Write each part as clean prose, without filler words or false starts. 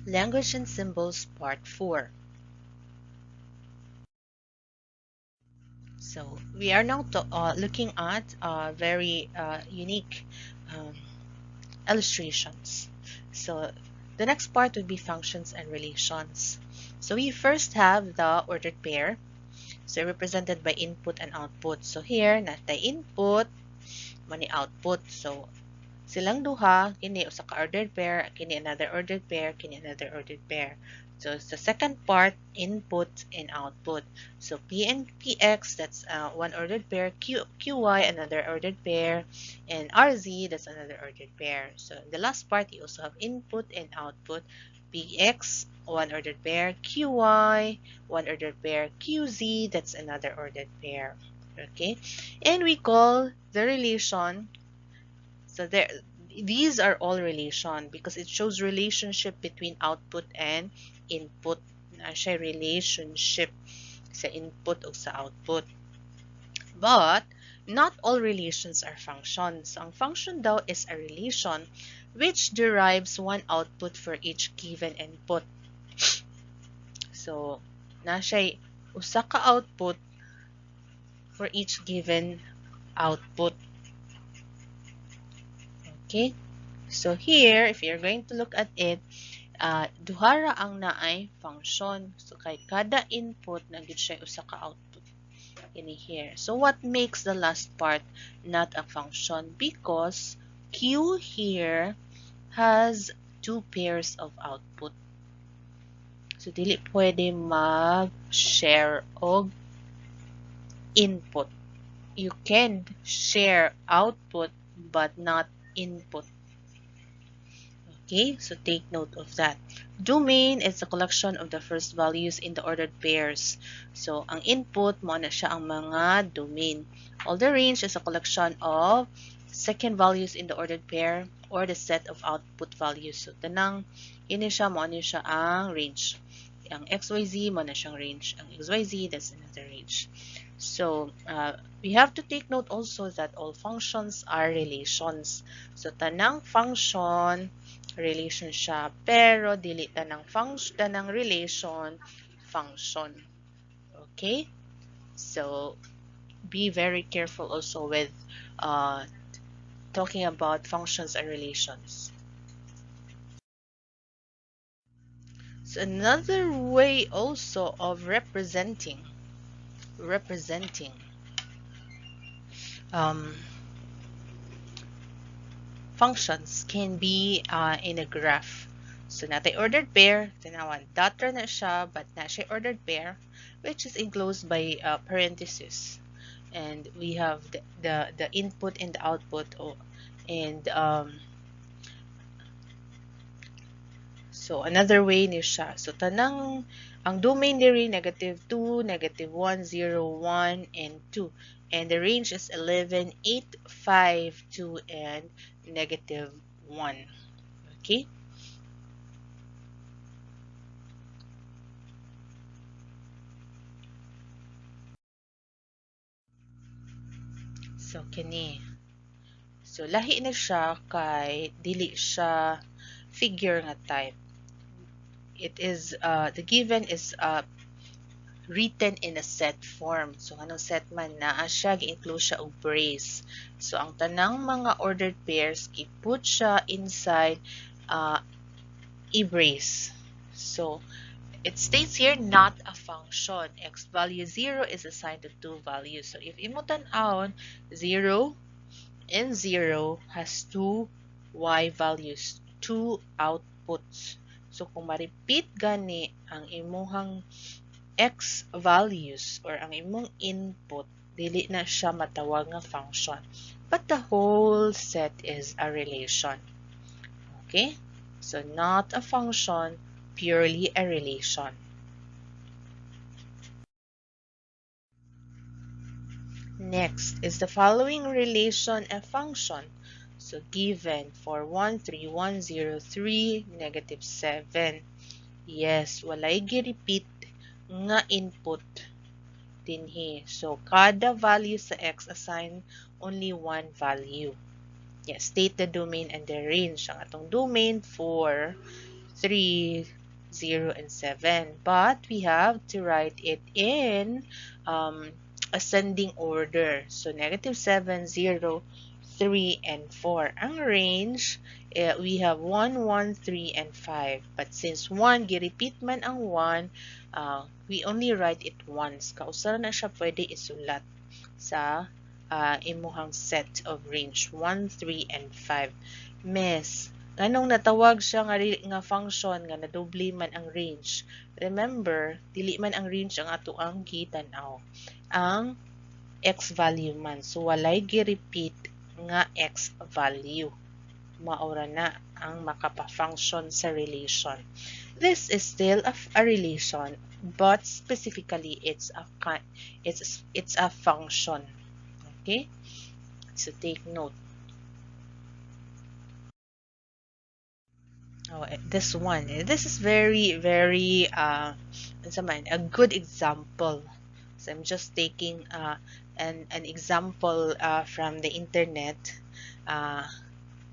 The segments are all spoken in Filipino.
Language and Symbols Part 4. So we are now looking at very unique um, illustrations. So the next part would be functions and relations. So we first have the ordered pair. So represented by input and output. So here, natay input, mani output. So silang duha, kini usa ka ordered pair, kini another ordered pair, kini another ordered pair. So the second part, input and output. So P and PX, that's one ordered pair, QY, another ordered pair, and RZ, that's another ordered pair. So the last part, you also have input and output. PX, one ordered pair, QY, one ordered pair, QZ, that's another ordered pair. Okay, and we call the relation. So these are all relation because it shows relationship between output and input. Na siya relationship sa input o sa output. But not all relations are functions. Ang function daw is a relation which derives one output for each given input. So na siya usa ka output for each given output. Okay? So here, if you're going to look at it, duhara ang naay function. So kay kada input na gid siya usa ka output in here. So what makes the last part not a function? Because Q here has two pairs of output. So dili pwede mag-share og input. You can share output but not input. Okay, so take note of that. Domain is a collection of the first values in the ordered pairs. So, ang input, mo na siya ang mga domain. All the range is a collection of second values in the ordered pair or the set of output values. So, tanang, ini siya, mo na siya ang range. Ang XYZ, mo na siyang range. Ang XYZ, that's another range. So, we have to take note also that all functions are relations. So, tanang function, relation siya, pero dili tanang function, tanang relation, function. Okay? So, be very careful also with talking about functions and relations. So, another way also of representing functions can be in a graph. So, natay ordered pair, tinawan, dot na siya, but na siya ordered pair, which is enclosed by parentheses. And we have the input and the output. And so, another way ni siya. So, tanang, ang domain diri, -2, -1, 0, 1, and 2. And the range is 11, 8, 5, 2, and -1. Okay? So, kini. So, lahi na siya kay dili siya figure nga type. It is, the given is written in a set form. So, anong set man na siya, gi-include siya og brace. So, ang tanang mga ordered pairs, gi-put siya inside a brace. So, it states here, not a function. X value 0 is assigned to two values. So, if imo tan-awon, 0 and 0 has two Y values, two outputs. So, kung ma-repeat gani ang imuhang X values or ang imong input, dili na siya matawag nga function. But the whole set is a relation. Okay? So, not a function, purely a relation. Next, is the following relation a function? So, given for 1, 3, 1, 0, 3, -7. Yes, walay gi-repeat nga input dinhi. So, kada value sa X assign only one value. Yes, state the domain and the range. Ang atong domain for 3, 0, and 7. But we have to write it in ascending order. So negative 7, 0, 3, and 4. Ang range, we have 1, 1, 3, and 5. But since 1, gi-repeat man ang 1, we only write it once. Kausara na siya pwede isulat sa imuhang set of range 1, 3, and 5. Miss, anong natawag siya nga function nga nadoble man ang range? Remember, dili man ang range ang ato ang gitanaw. Ang x value man. So, walay gi-repeat nga x value. Maura na ang makapa-function sa relation. This is still a relation, but specifically it's a function. Okay? So take note. Oh, this one. This is very a good example. So I'm just taking an example from the internet.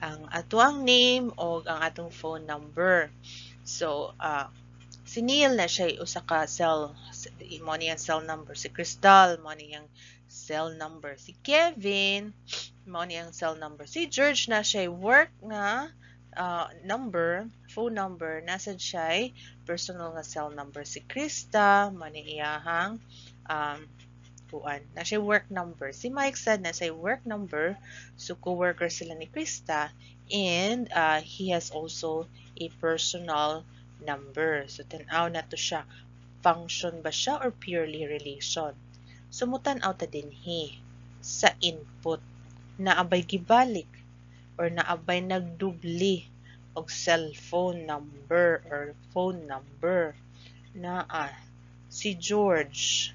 Ang atuang name o ang atong phone number. So, si Neil na siya usa ka cell, mo niyang cell number. Si Crystal, mo niyang cell number. Si Kevin, mo niyang cell number. Si George na siya work na phone number, nasa siya personal nga cell number. Si Krista, mo niyang na siya work number. Si Mike said na siya work number, so co-worker sila ni Krista, and he has also a personal number. So tanaw na to siya, function ba siya or purely relation? So mutanaw ta dinhi sa input, naabay gibalik or naabay nagdubli og cellphone number or phone number na si George.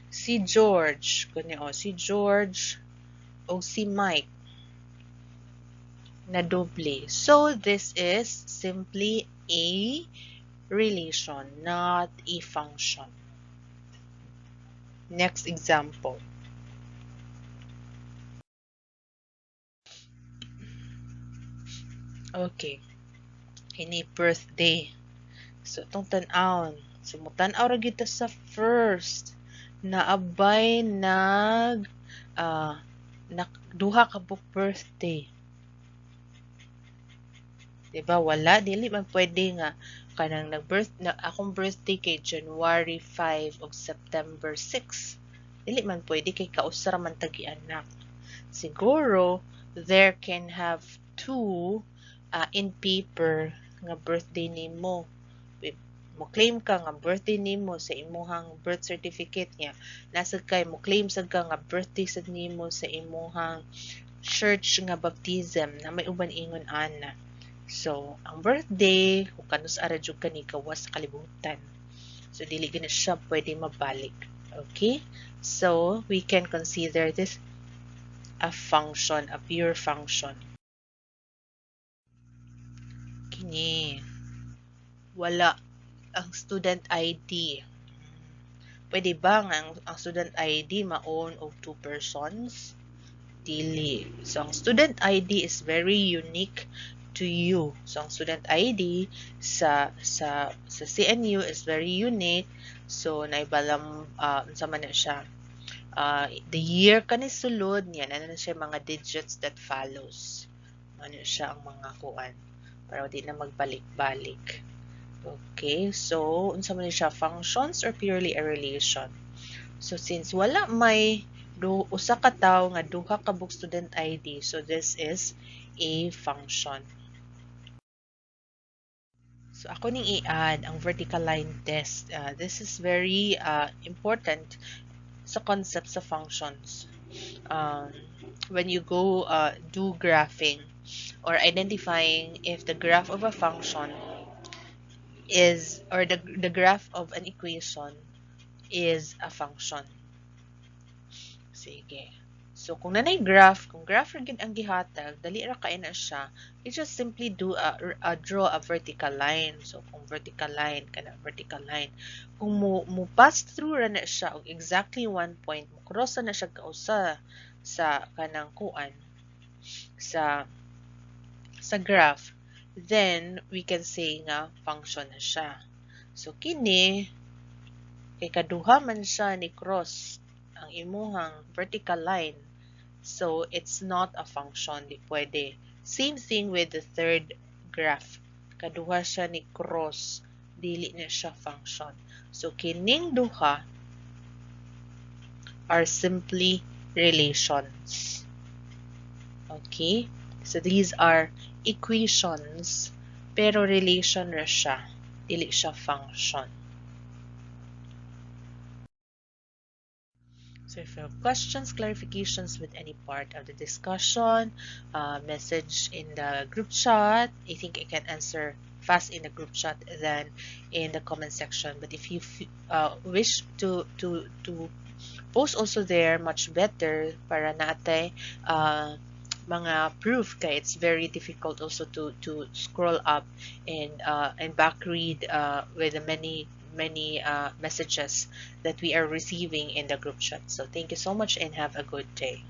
Si George o si Mike na doble. So this is simply a relation, not a function. Next example. Okay. Ini birthday. So itong tan-aon. So mutan-aw ra gyud sa first. Naabay duha ka book birthday. Diba? Wala. Dili man pwede nga kanang akong birthday kay January 5 o September 6. Dili man pwede kay kausara man tagi-anak. Siguro, there can have two in paper nga birthday nimo. Mo claim ka nga birthday nimo sa imuhang birth certificate niya. Nasa kay mo claim sad ka nga birthday sad nimo sa imuhang church nga baptism na may uban ingon ana. So, ang birthday, kung kanus ara jud kani kawas kalibutan. So, dili gina siya pwede mabalik. Okay? So, we can consider this a function, a pure function. Kini. Wala ang student ID. Pwede ba nga ang student ID ma-own of two persons? Dili. So, ang student ID is very unique to you. So, ang student ID sa CNU is very unique. So, naibalam, sa man na siya. The year kanis sulod niya, ano na siya mga digits that follows. Ano siya ang mga kuan. Para di na magbalik-balik. Okay, so unsa man siya, functions or purely a relation? So since wala may usa ka tawo nga duha ka book student ID, so this is a function. So ako ning i-add ang vertical line test. This is very important sa concept sa functions. When you go do graphing or identifying if the graph of a function is, or the graph of an equation is a function. Sige. So, kung nanay graph, kung graph rin ang gihatag, dali ra kay na siya, you just simply do draw a vertical line. So, kung vertical line, kana vertical line. Kung mo pass through ra na siya, og exactly one point, mo cross na siya kausa sa kanang kuan, sa graph, then we can say nga function na siya. So kini kay kaduha man siya ni cross ang imuhang vertical line. So it's not a function, di pwede. Same thing with the third graph. Kaduha siya ni cross, dili na siya function. So kining duha are simply relations. Okay? So these are equations, pero relation ra siya, dili siya function. So if you have questions, clarifications with any part of the discussion, message in the group chat. I think I can answer fast in the group chat than in the comment section. But if you wish to post also there, much better para natay mga proof kay it's very difficult also to scroll up and back read with the many messages that we are receiving in the group chat. So thank you so much and have a good day.